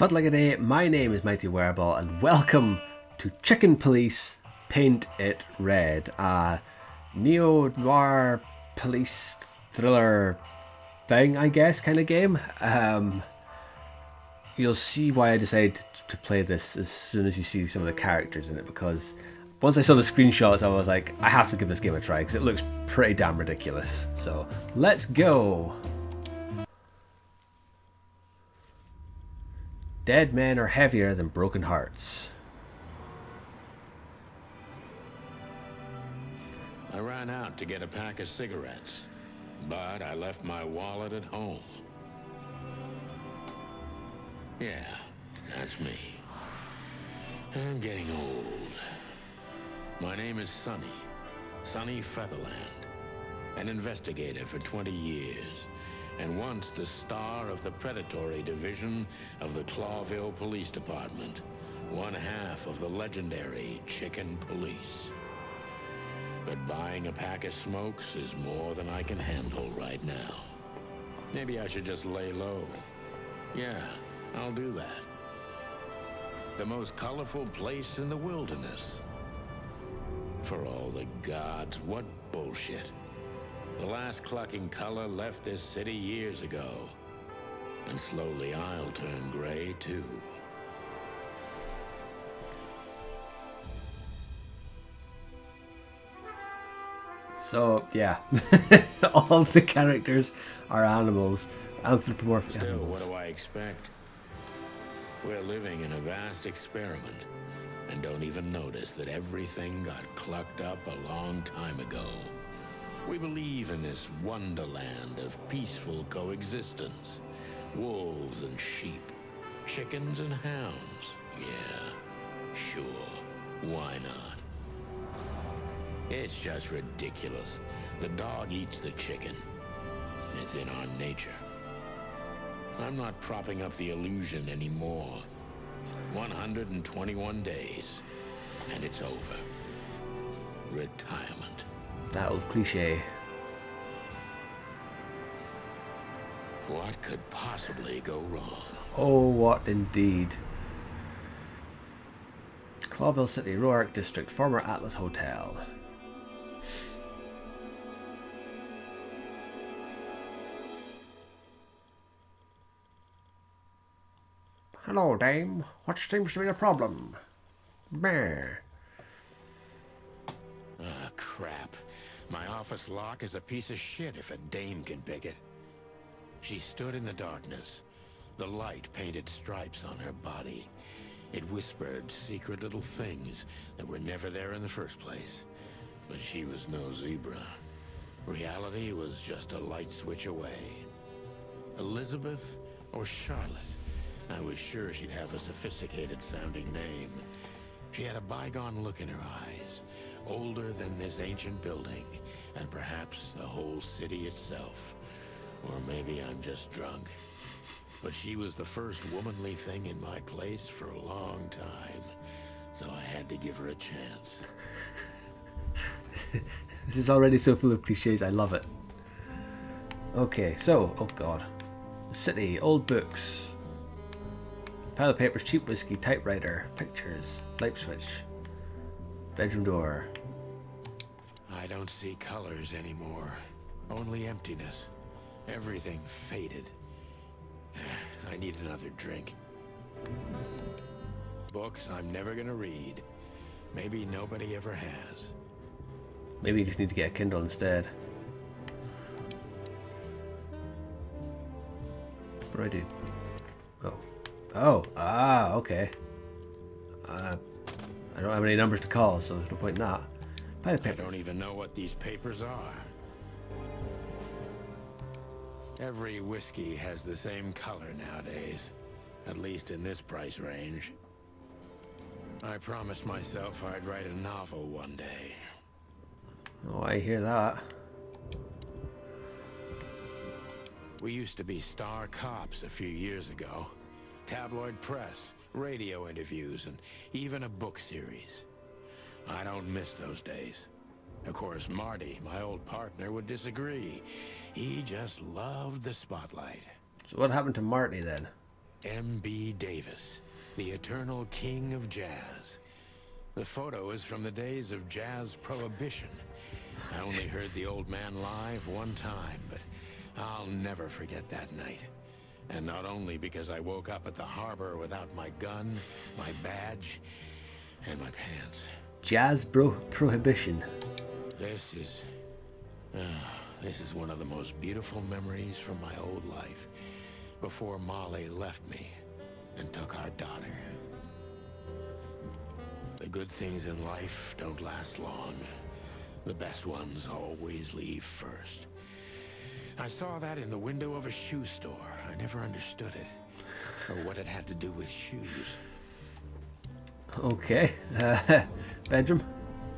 Fudligaday, my name is Mighty Wereball, and welcome to Chicken Police Paint It Red, a neo-noir police thriller thing, I guess, kind of game. You'll see why I decided to play this as soon as you see some of the characters in it, because once I saw the screenshots, I was like, I have to give this game a try, because it looks pretty damn ridiculous. So, let's go! Dead men are heavier than broken hearts. I ran out to get a pack of cigarettes, but I left my wallet at home. Yeah, that's me. I'm getting old. My name is Sonny Featherland, an investigator for 20 years, and once the star of the predatory division of the Clawville Police Department, one half of the legendary Chicken Police. But buying a pack of smokes is more than I can handle right now. Maybe I should just lay low. Yeah, I'll do that. The most colorful place in the wilderness. For all the gods, what bullshit. The last clucking color left this city years ago. And slowly I'll turn gray too. So, yeah. All of the characters are animals. Anthropomorphic Still, animals. what do I expect? We're living in a vast experiment. And don't even notice that everything got clucked up a long time ago. We believe in this wonderland of peaceful coexistence. Wolves and sheep, chickens and hounds. Yeah, sure, why not? It's just ridiculous. The dog eats the chicken. It's in our nature. I'm not propping up the illusion anymore. 121 days, and it's over. Retirement. That old cliche. What could possibly go wrong? Oh, what indeed. Clawville City, Roark District, former Atlas Hotel. Hello, dame. What seems to be the problem? Meh. Ah, crap. My office lock is a piece of shit if a dame can pick it. She stood in the darkness. The light painted stripes on her body. It whispered secret little things that were never there in the first place. But she was no zebra. Reality was just a light switch away. Elizabeth or Charlotte? I was sure she'd have a sophisticated sounding name. She had a bygone look in her eyes, older than this ancient building, and perhaps the whole city itself. Or maybe I'm just drunk. But she was the first womanly thing in my place for a long time, so I had to give her a chance. This is already so full of cliches, I love it. Okay, so, oh god. City, old books. Pile of papers, cheap whiskey, typewriter, pictures, light switch, bedroom door. I don't see colors anymore. Only emptiness. Everything faded. I need another drink. Books I'm never gonna read. Maybe nobody ever has. Maybe you just need to get a Kindle instead. What do I do? Oh. Oh, okay. I don't have any numbers to call, so there's no point in that. I don't even know what these papers are. Every whiskey has the same color nowadays, at least in this price range. I promised myself I'd write a novel one day. Oh, I hear that. We used to be star cops a few years ago. Tabloid press, radio interviews, and even a book series. I don't miss those days. Of course, Marty, my old partner, would disagree. He just loved the spotlight. So what happened to Marty then? M.B. Davis, the eternal king of jazz. The photo is from the days of jazz prohibition. I only heard the old man live one time, but I'll never forget that night. And not only because I woke up at the harbor without my gun, my badge, and my pants. Jazz prohibition. This is one of the most beautiful memories from my old life, before Molly left me and took our daughter. The good things in life don't last long. The best ones always leave first. I saw that in the window of a shoe store. I never understood it, or what it had to do with shoes. Okay. Bedroom?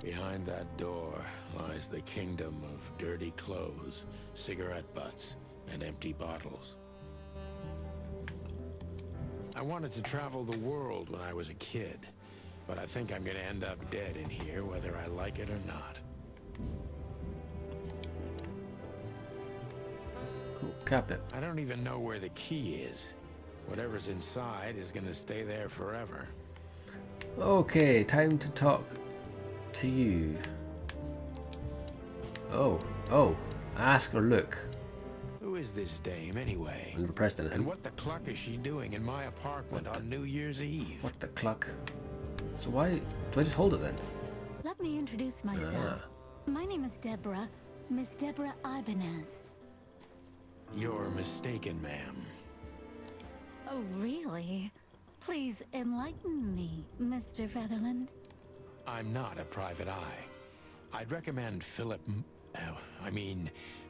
Behind that door lies the kingdom of dirty clothes, cigarette butts, and empty bottles. I wanted to travel the world when I was a kid, but I think I'm gonna end up dead in here, whether I like it or not. Cabinet. I don't even know where the key is. Whatever's inside is gonna stay there forever. Okay, time to talk to you. Oh, ask or look. Who is this dame anyway? I never pressed anything. And what the cluck is she doing in my apartment on New Year's Eve? What the cluck? So why do I just hold it then? Let me introduce myself. My name is Deborah, Miss Deborah Ibanez. You're mistaken, ma'am. Oh, really? Please enlighten me, Mr. Featherland. I'm not a private eye. I'd recommend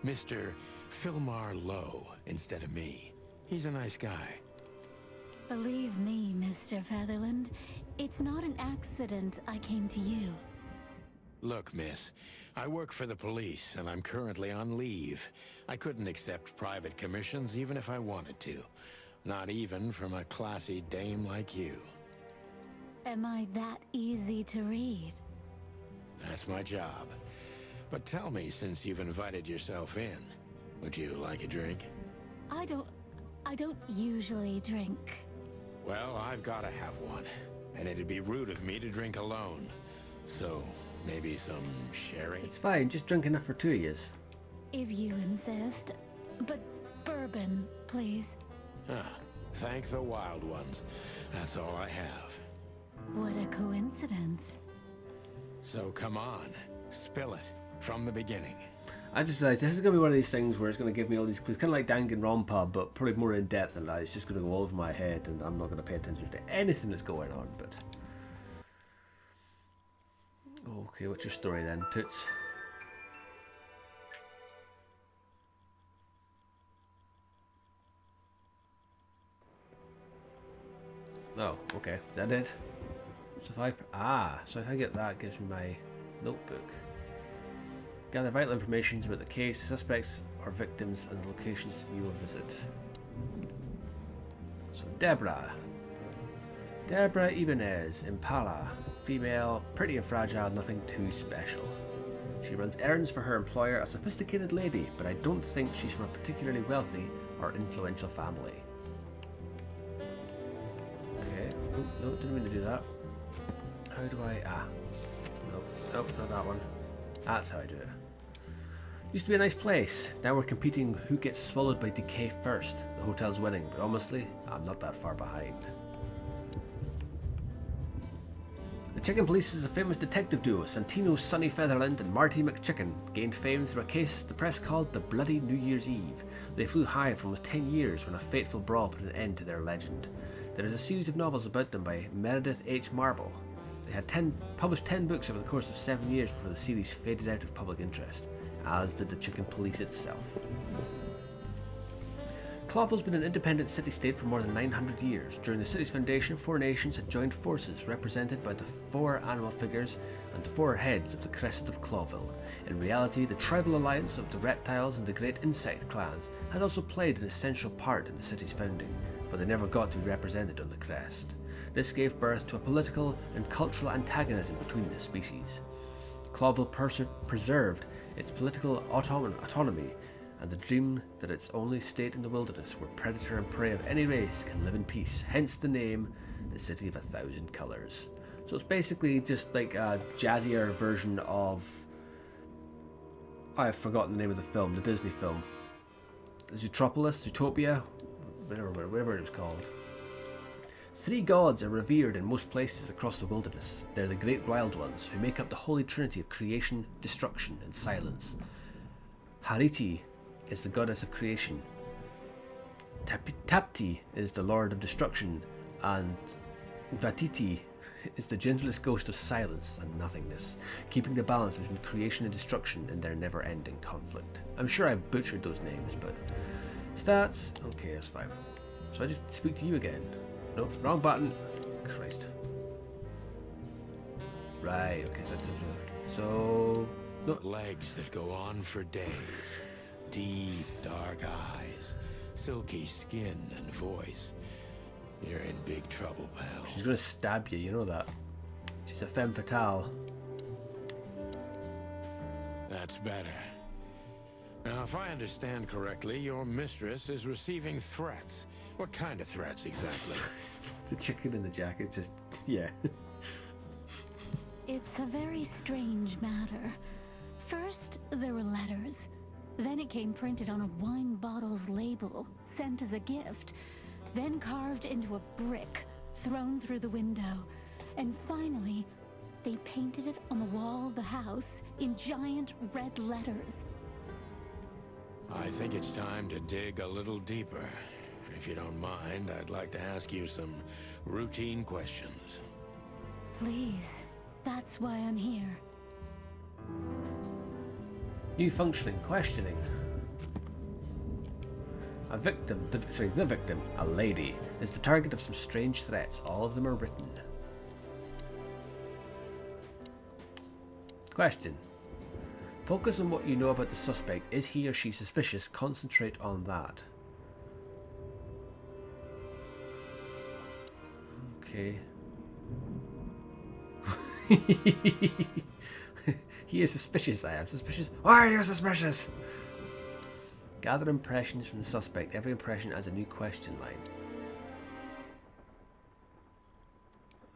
Mr. Philmar Lowe instead of me. He's a nice guy. Believe me, Mr. Featherland, it's not an accident I came to you. Look, miss, I work for the police, and I'm currently on leave. I couldn't accept private commissions even if I wanted to. Not even from a classy dame like you. Am I that easy to read? That's my job. But tell me, since you've invited yourself in, would you like a drink? I don't usually drink. Well, I've gotta have one. And it'd be rude of me to drink alone. So, maybe some sherry? It's fine, just drink enough for 2 of yous. If you insist. But bourbon, please. Ah, thank the wild ones. That's all I have. What a coincidence. So come on, spill it from the beginning. I just realised this is going to be one of these things where it's going to give me all these clues, kind of like Danganronpa, but probably more in depth than that. It's just going to go over my head, and I'm not going to pay attention to anything that's going on. But okay, what's your story then, Toots? Oh, okay, is that it? So if I get that, it gives me my notebook. Gather vital information about the case, suspects or victims, and the locations you will visit. So Deborah Ibanez, Impala, female, pretty and fragile, nothing too special. She runs errands for her employer, a sophisticated lady, but I don't think she's from a particularly wealthy or influential family. Okay, oh, no, didn't mean to do that. How do I, nope, not that one. That's how I do it. Used to be a nice place. Now we're competing who gets swallowed by decay first. The hotel's winning, but honestly, I'm not that far behind. The Chicken Police is a famous detective duo. Santino Sonny Featherland and Marty McChicken gained fame through a case the press called the Bloody New Year's Eve. They flew high for almost 10 years when a fateful brawl put an end to their legend. There is a series of novels about them by Meredith H. Marble. They had published 10 books over the course of 7 years before the series faded out of public interest, as did the Chicken Police itself. Clovel's been an independent city-state for more than 900 years. During the city's foundation, 4 nations had joined forces, represented by the 4 animal figures and the 4 heads of the crest of Cloville. In reality, the tribal alliance of the reptiles and the great insect clans had also played an essential part in the city's founding, but they never got to be represented on the crest. This gave birth to a political and cultural antagonism between the species. Cloville preserved its political autonomy and the dream that it's only state in the wilderness where predator and prey of any race can live in peace, hence the name, the City of 1,000 Colors. So it's basically just like a jazzier version of... I've forgotten the name of the film, the Disney film. Zootropolis, Zootopia, whatever it was called. 3 gods are revered in most places across the wilderness. They're the great wild ones, who make up the holy trinity of creation, destruction, and silence. Hariti is the goddess of creation. Tapti is the lord of destruction, and Vatiti is the gentlest ghost of silence and nothingness, keeping the balance between creation and destruction in their never-ending conflict. I'm sure I butchered those names, but... Stats? Okay, that's fine. So I just speak to you again. Nope, wrong button. Christ. Right, okay, so... No. Legs that go on for days. Deep, dark eyes. Silky skin and voice. You're in big trouble, pal. She's gonna stab you, you know that. She's a femme fatale. That's better. Now, if I understand correctly, your mistress is receiving threats. What kind of threats, exactly? The chicken in the jacket just... yeah. It's a very strange matter. First, there were letters. Then it came printed on a wine bottle's label, sent as a gift. Then carved into a brick, thrown through the window. And finally, they painted it on the wall of the house in giant red letters. I think it's time to dig a little deeper. If you don't mind, I'd like to ask you some routine questions. Please, that's why I'm here. New functioning, questioning. A victim, the victim, a lady, is the target of some strange threats. All of them are written. Question. Focus on what you know about the suspect. Is he or she suspicious? Concentrate on that. Okay. He is suspicious. I am suspicious. Why are you suspicious? Gather impressions from the suspect. Every impression adds a new question line.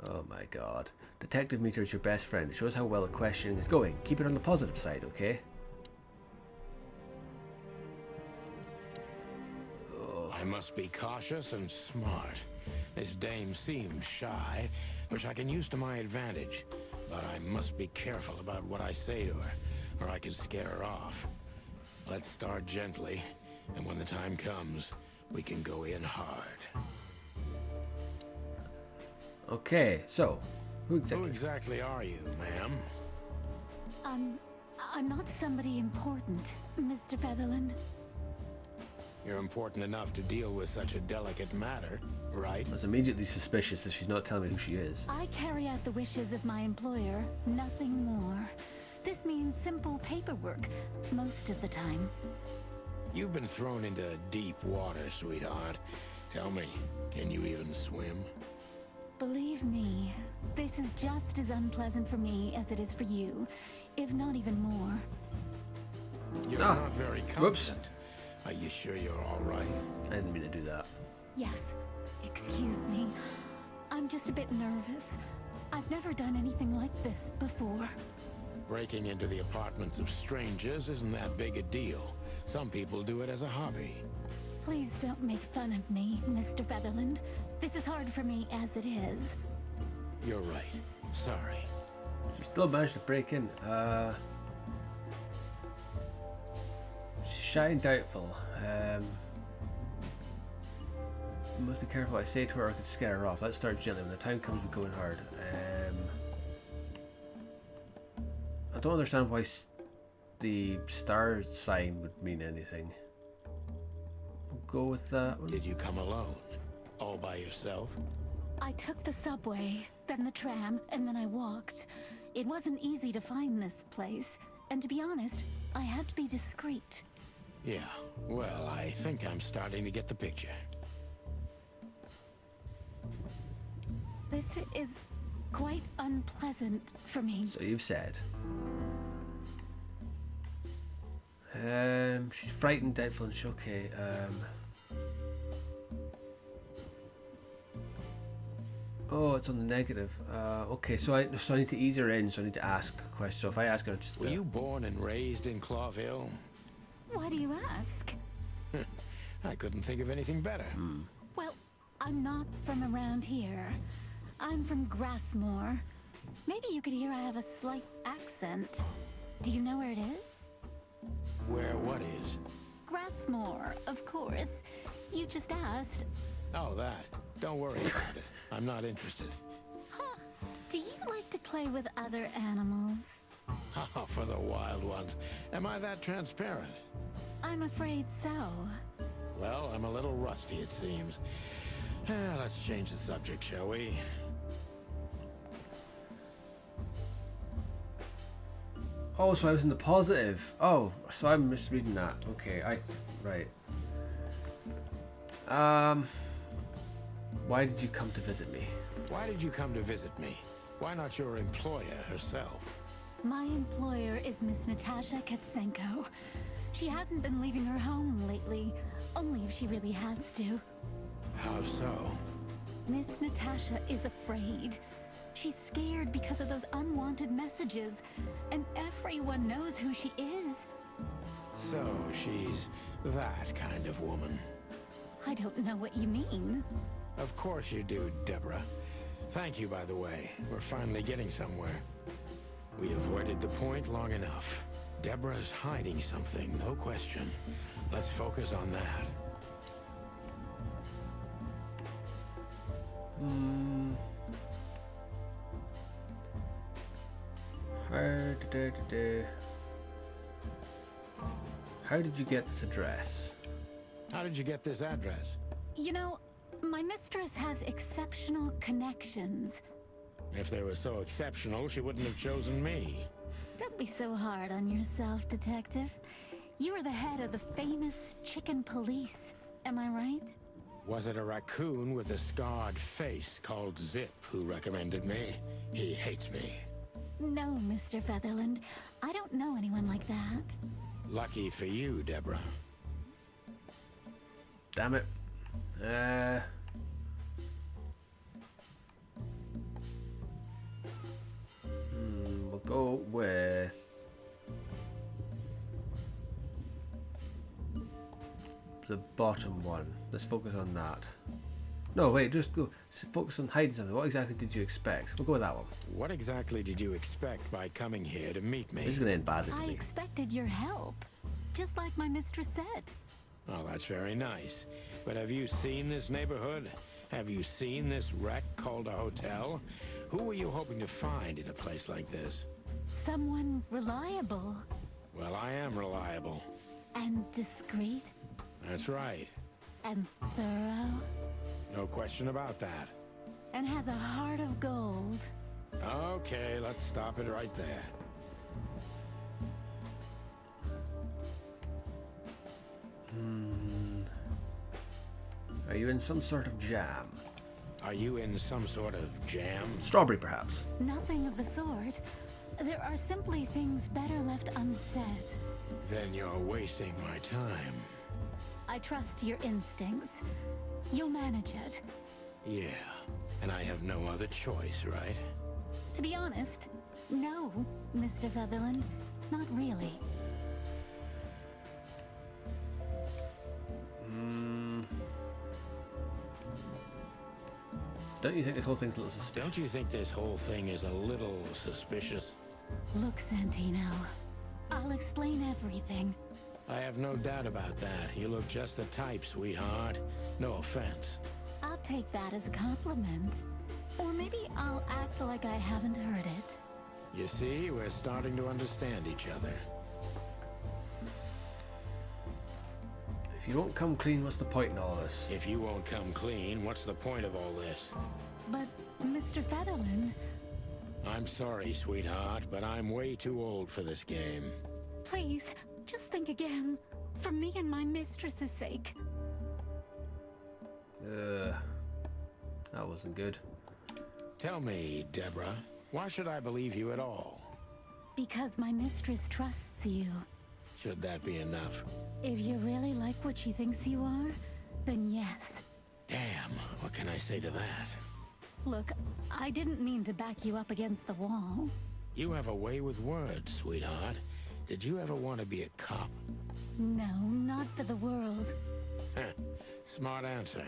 Oh my god. Detective meter is your best friend. It shows how well the questioning is going. Keep it on the positive side, okay? Oh. I must be cautious and smart. This dame seems shy, which I can use to my advantage. But I must be careful about what I say to her, or I could scare her off. Let's start gently, and when the time comes, we can go in hard. Okay, so, who Who exactly are you, ma'am? I'm not somebody important, Mr. Featherland. You're important enough to deal with such a delicate matter, right? I was immediately suspicious that she's not telling me who she is. I carry out the wishes of my employer, nothing more. This means simple paperwork, most of the time. You've been thrown into deep water, sweetheart. Tell me, can you even swim? Believe me, this is just as unpleasant for me as it is for you, if not even more. You're not very confident. Whoops. Are you sure you're all right? I didn't mean to do that. Yes, excuse me. I'm just a bit nervous. I've never done anything like this before. Breaking into the apartments of strangers isn't that big a deal. Some people do it as a hobby. Please don't make fun of me, Mr. Featherland. This is hard for me as it is. You're right. Sorry. She still managed to break in. She's shy and doubtful. Must be careful what I say to her or I could scare her off. Let's start gently. When the time comes, we're going hard. I don't understand why the star sign would mean anything. We'll go with that one. Did you come alone? All by yourself? I took the subway, then the tram, and then I walked. It wasn't easy to find this place, and to be honest, I had to be discreet. Yeah, well, I think I'm starting to get the picture. This is quite unpleasant for me. So you've said. She's frightened, doubtful, and okay. Oh, it's on the negative. Okay, so I need to ease her in. So I need to ask a question. So if I ask her, just Were you born and raised in Clawville? Why do you ask? I couldn't think of anything better. Well, I'm not from around here. I'm from Grassmore. Maybe you could hear I have a slight accent. Do you know where it is? Where what is? Grassmore, of course. You just asked. Oh, that. Don't worry about it. I'm not interested. Huh. Do you like to play with other animals? Oh, for the wild ones. Am I that transparent? I'm afraid so. Well, I'm a little rusty, it seems. Let's change the subject, shall we? Oh, so I was in the positive. Oh, so I'm misreading that. Okay, right. Why did you come to visit me? Why did you come to visit me? Why not your employer herself? My employer is Miss Natasha Katsenko. She hasn't been leaving her home lately, only if she really has to. How so? Miss Natasha is afraid. She's scared because of those unwanted messages, and everyone knows who she is. So she's that kind of woman. I don't know what you mean. Of course you do, Deborah. Thank you, by the way. We're finally getting somewhere. We avoided the point long enough. Deborah's hiding something, no question. Let's focus on that. How did you get this address? How did you get this address? You know, my mistress has exceptional connections. If they were so exceptional, she wouldn't have chosen me. Don't be so hard on yourself, Detective. You are the head of the famous chicken police, am I right? Was it a raccoon with a scarred face called Zip who recommended me? He hates me. No, Mr. Featherland. I don't know anyone like that. Lucky for you, Deborah. Damn it. We'll go with the bottom one. Let's focus on that. No, wait, just go focus on hiding something. What exactly did you expect? We'll go with that one. What exactly did you expect by coming here to meet me? This is going to end badly for I me. expected your help, just like my mistress said. Oh, that's very nice. But have you seen this neighborhood? Have you seen this wreck called a hotel? Who were you hoping to find in a place like this? Someone reliable. Well, I am reliable. And discreet. That's right. And thorough. No question about that. And has a heart of gold. Okay, let's stop it right there. Are you in some sort of jam? Are you in some sort of jam? Strawberry, perhaps? Nothing of the sort. There are simply things better left unsaid. Then you're wasting my time. I trust your instincts. You'll manage it. Yeah, and I have no other choice, right? To be honest, no, Mr. Featherland. Not really. Don't you think this whole thing's a little suspicious? Don't you think this whole thing is a little suspicious? Look, Santino. I'll explain everything. I have no doubt about that. You look just the type, sweetheart. No offense. I'll take that as a compliment. Or maybe I'll act like I haven't heard it. You see, we're starting to understand each other. If you won't come clean, what's the point in all this? If you won't come clean, what's the point of all this? But, Mr. Featherland... I'm sorry, sweetheart, but I'm way too old for this game. Please, just think again. For me and my mistress's sake. That wasn't good. Tell me, Deborah, why should I believe you at all? Because my mistress trusts you. Should that be enough? If you really like what she thinks you are, then yes. Damn, what can I say to that? Look, I didn't mean to back you up against the wall. You have a way with words, sweetheart. Did you ever want to be a cop? No, not for the world. Smart answer.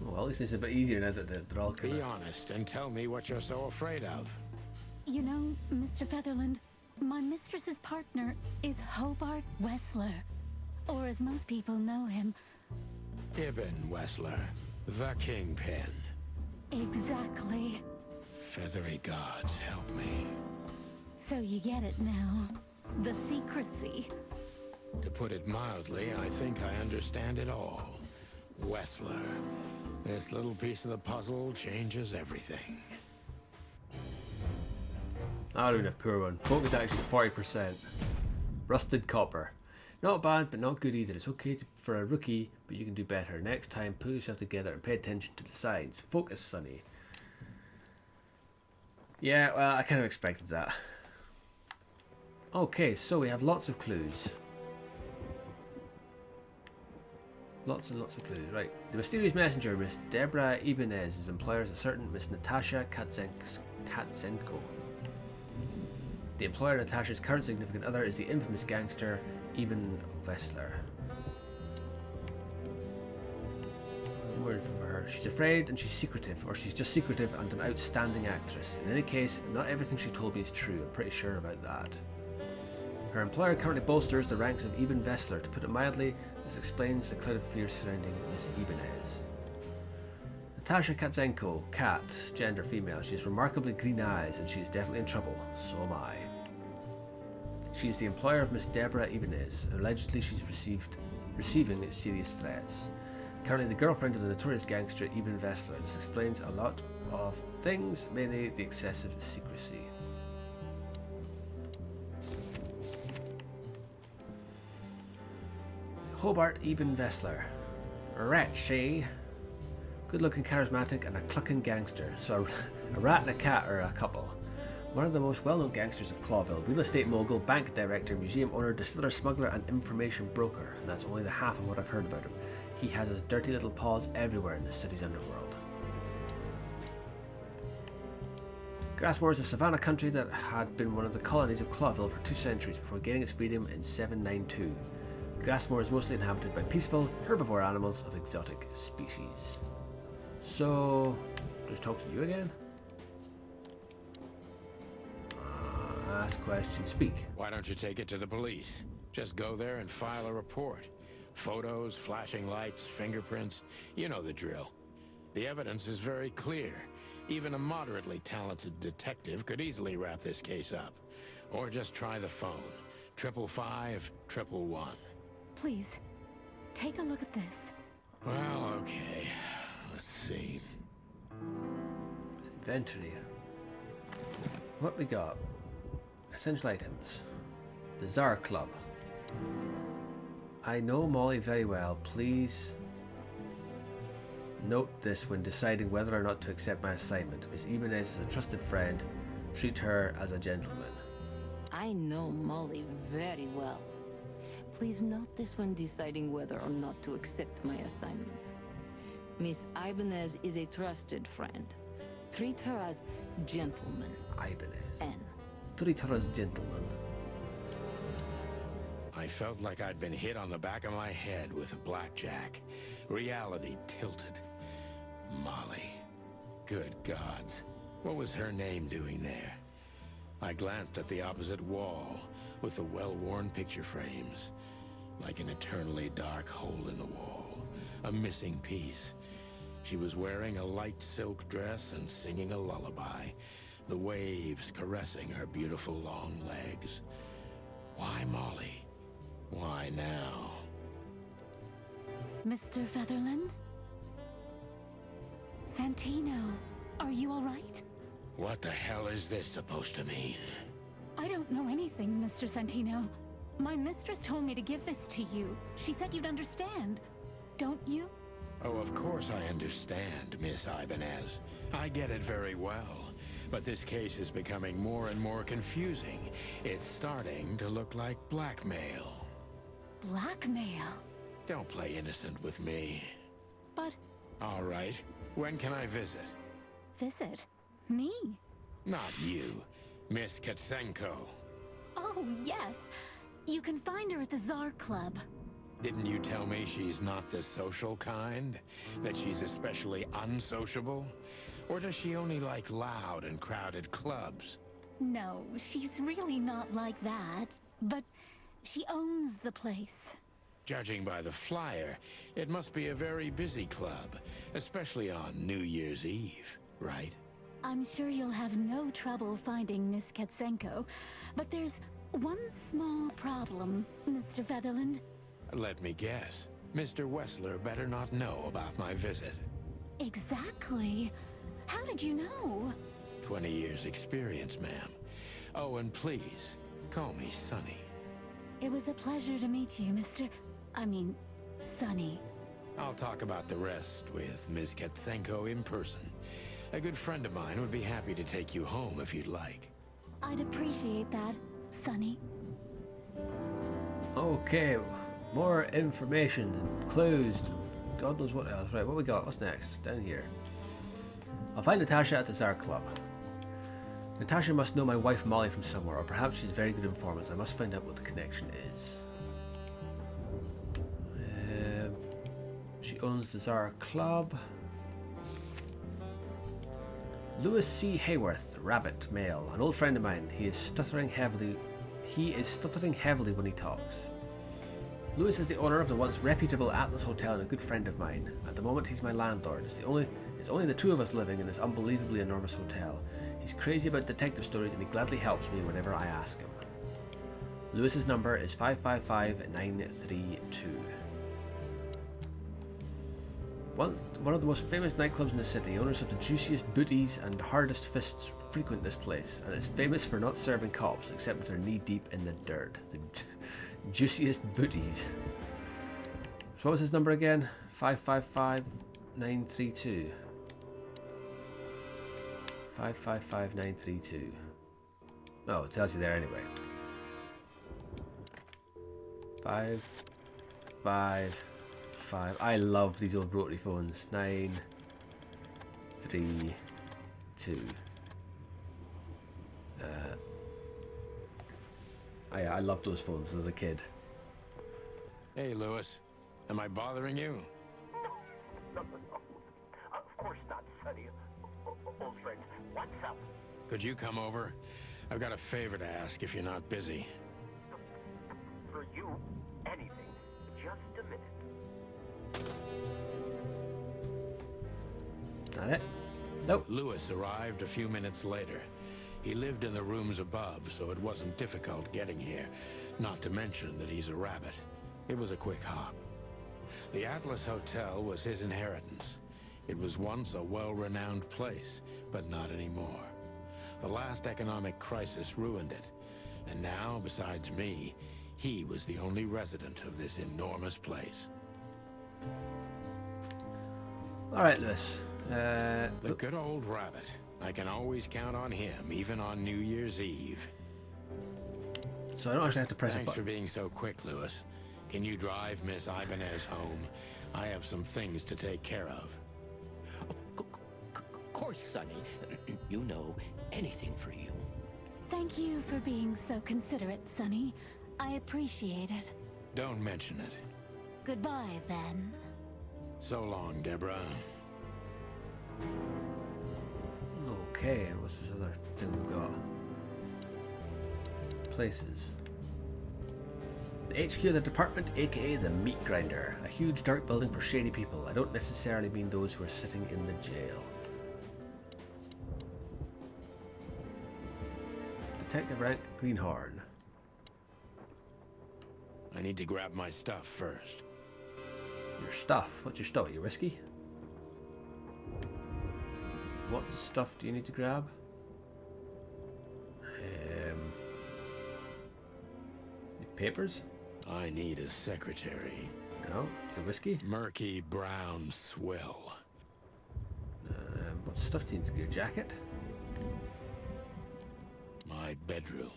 Well, at least it's a bit easier now that they're all kind Be of... honest and tell me what you're so afraid of. You know, Mr. Featherland, my mistress's partner is Hobart Wessler. Or as most people know him... Ibn Wessler, the Kingpin. Exactly. Feathery gods, help me. So you get it now. The secrecy. To put it mildly, I think I understand it all. Wessler. This little piece of the puzzle changes everything. I don't know, poor one. Focus actually 40%. Rusted copper. Not bad, but not good either. It's okay for a rookie, but you can do better. Next time, pull yourself together and pay attention to the signs. Focus, Sonny. Yeah, well, I kind of expected that. Okay, so we have lots of clues. Lots and lots of clues. Right. The mysterious messenger, Miss Deborah Ibanez, employers a certain Miss Natasha Katzenko. The employer of Natasha's current significant other is the infamous gangster Ibn Wessler. More info for her. She's afraid and she's secretive, or she's just secretive and an outstanding actress. In any case, not everything she told me is true. I'm pretty sure about that. Her employer currently bolsters the ranks of Ibn Wessler. To put it mildly, this explains the cloud of fear surrounding Miss Ibanez. Natasha Katzenko, Kat, gender female. She has remarkably green eyes and she is definitely in trouble. So am I. She is the employer of Miss Deborah Ibanez. Allegedly, she's receiving serious threats. Currently the girlfriend of the notorious gangster Ibn Wessler. This explains a lot of things, mainly the excessive secrecy. Hobart Ibn Wessler. A rat, she. Good looking, charismatic, and a clucking gangster. So a rat and a cat are a couple. One of the most well known gangsters of Clawville. Real estate mogul, bank director, museum owner, distiller, smuggler, and information broker. And that's only the half of what I've heard about him. He has his dirty little paws everywhere in the city's underworld. Grassmoor is a savannah country that had been one of the colonies of Clawville for 2 centuries before gaining its freedom in 792. Grassmoor is mostly inhabited by peaceful, herbivore animals of exotic species. So, just talk to you again? Ask questions, speak. Why don't you take it to the police? Just go there and file a report. Photos, flashing lights, fingerprints, you know the drill. The evidence is very clear. Even a moderately talented detective could easily wrap this case up. Or just try the phone. 555-111. Please, take a look at this. Well, okay. Let's see. Inventory. What we got? Essential items. The Tsar Club. I know Molly very well. Please note this when deciding whether or not to accept my assignment. Miss Ibanez is a trusted friend. Treat her as a gentleman. I know Molly very well. Please note this when deciding whether or not to accept my assignment. Miss Ibanez is a trusted friend. Treat her as gentleman. Ibanez. N. Treat her as gentleman. I felt like I'd been hit on the back of my head with a blackjack. Reality tilted. Molly. Good gods. What was her name doing there? I glanced at the opposite wall with the well-worn picture frames. Like an eternally dark hole in the wall. A missing piece. She was wearing a light silk dress and singing a lullaby. The waves caressing her beautiful long legs. Why Molly? Why now? Mr. Featherland? Santino, are you all right? What the hell is this supposed to mean? I don't know anything, Mr. Santino. My mistress told me to give this to you. She said you'd understand. Don't you? Oh, of course I understand, Miss Ibanez. I get it very well. But this case is becoming more and more confusing. It's starting to look like blackmail. Blackmail? Don't play innocent with me. But... All right. When can I visit? Visit? Me? Not you. Miss Katsenko. Oh, yes. You can find her at the Tsar Club. Didn't you tell me she's not the social kind? That she's especially unsociable? Or does she only like loud and crowded clubs? No, she's really not like that. But she owns the place. Judging by the flyer, it must be a very busy club, especially on New Year's Eve, right? I'm sure you'll have no trouble finding Miss Katsenko, but there's one small problem, Mr. Featherland. Let me guess. Mr. Wessler better not know about my visit. Exactly. How did you know? 20 years experience, ma'am. Oh, and please, call me Sonny. It was a pleasure to meet you, Sonny. I'll talk about the rest with Ms. Katsenko in person. A good friend of mine would be happy to take you home if you'd like. I'd appreciate that, Sonny. Okay, more information and clues. God knows what else. Right, what we got? What's next? Down here. I'll find Natasha at the Tsar Club. Natasha must know my wife Molly from somewhere, or perhaps she's a very good informant. I must find out what the connection is. She owns the Tsar Club. Louis C. Hayworth, Rabbit, male, an old friend of mine. He is stuttering heavily when he talks. Louis is the owner of the once reputable Atlas Hotel and a good friend of mine. At the moment, he's my landlord. It's only the two of us living in this unbelievably enormous hotel. He's crazy about detective stories and he gladly helps me whenever I ask him. Louis's number is 555-932. One of the most famous nightclubs in the city, owners of the juiciest booties and hardest fists frequent this place, and it's famous for not serving cops except when they're knee-deep in the dirt. The juiciest booties. So what was his number again? 555-932. 555-932. Oh, it tells you there anyway. 555. I love these old rotary phones. 932. I loved those phones as a kid. Hey, Louis. Am I bothering you? No. Of course not, Sonny. Old friend, what's up? Could you come over? I've got a favor to ask if you're not busy. For you, anything. Just a minute. That it? Nope. Louis arrived a few minutes later. He lived in the rooms above, so it wasn't difficult getting here. Not to mention that he's a rabbit. It was a quick hop. The Atlas Hotel was his inheritance. It was once a well-renowned place, but not anymore. The last economic crisis ruined it. And now, besides me, he was the only resident of this enormous place. Alright, Lewis. The good old rabbit. I can always count on him, even on New Year's Eve. So I don't actually have to press a Thanks for button. being so quick, Louis. Can you drive Miss Ibanez home? I have some things to take care of. Of course, Sonny. You know, anything for you. Thank you for being so considerate, Sonny. I appreciate it. Don't mention it. Goodbye, then. So long, Deborah. Okay, what's this other thing we've got? Places. The HQ of the department, aka the meat grinder. A huge dark building for shady people. I don't necessarily mean those who are sitting in the jail. Detective rank, Greenhorn. I need to grab my stuff first. Your stuff? What's your stuff? Your whiskey? What stuff do you need to grab? Your papers? I need a secretary. No. Your whiskey? Murky brown swill. What stuff do you need to get? Your jacket? my bedroom.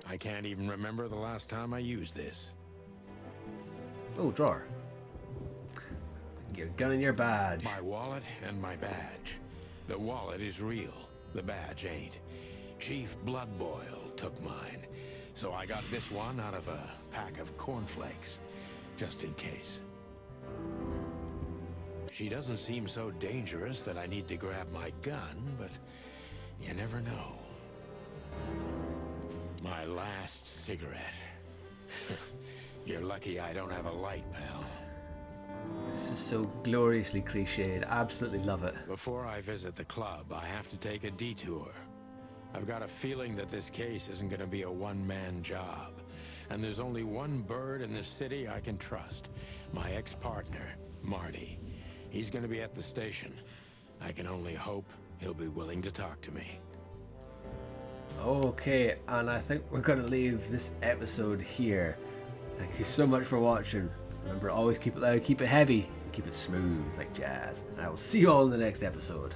I can't even remember the last time I used this. Oh, drawer. Your gun and your badge. My wallet and my badge. The wallet is real. The badge ain't. Chief Bloodboil took mine, so I got this one out of a pack of cornflakes, just in case. She doesn't seem so dangerous that I need to grab my gun, but you never know. My last cigarette. You're lucky I don't have a light, pal. This is so gloriously cliched. Absolutely love it. Before I visit the club, I have to take a detour. I've got a feeling that this case isn't going to be a one-man job. And there's only one bird in this city I can trust. My ex-partner, Marty. He's going to be at the station. I can only hope he'll be willing to talk to me. Okay, and I think we're going to leave this episode here. Thank you so much for watching. Remember, always keep it loud, keep it heavy, keep it smooth like jazz. And I will see you all in the next episode.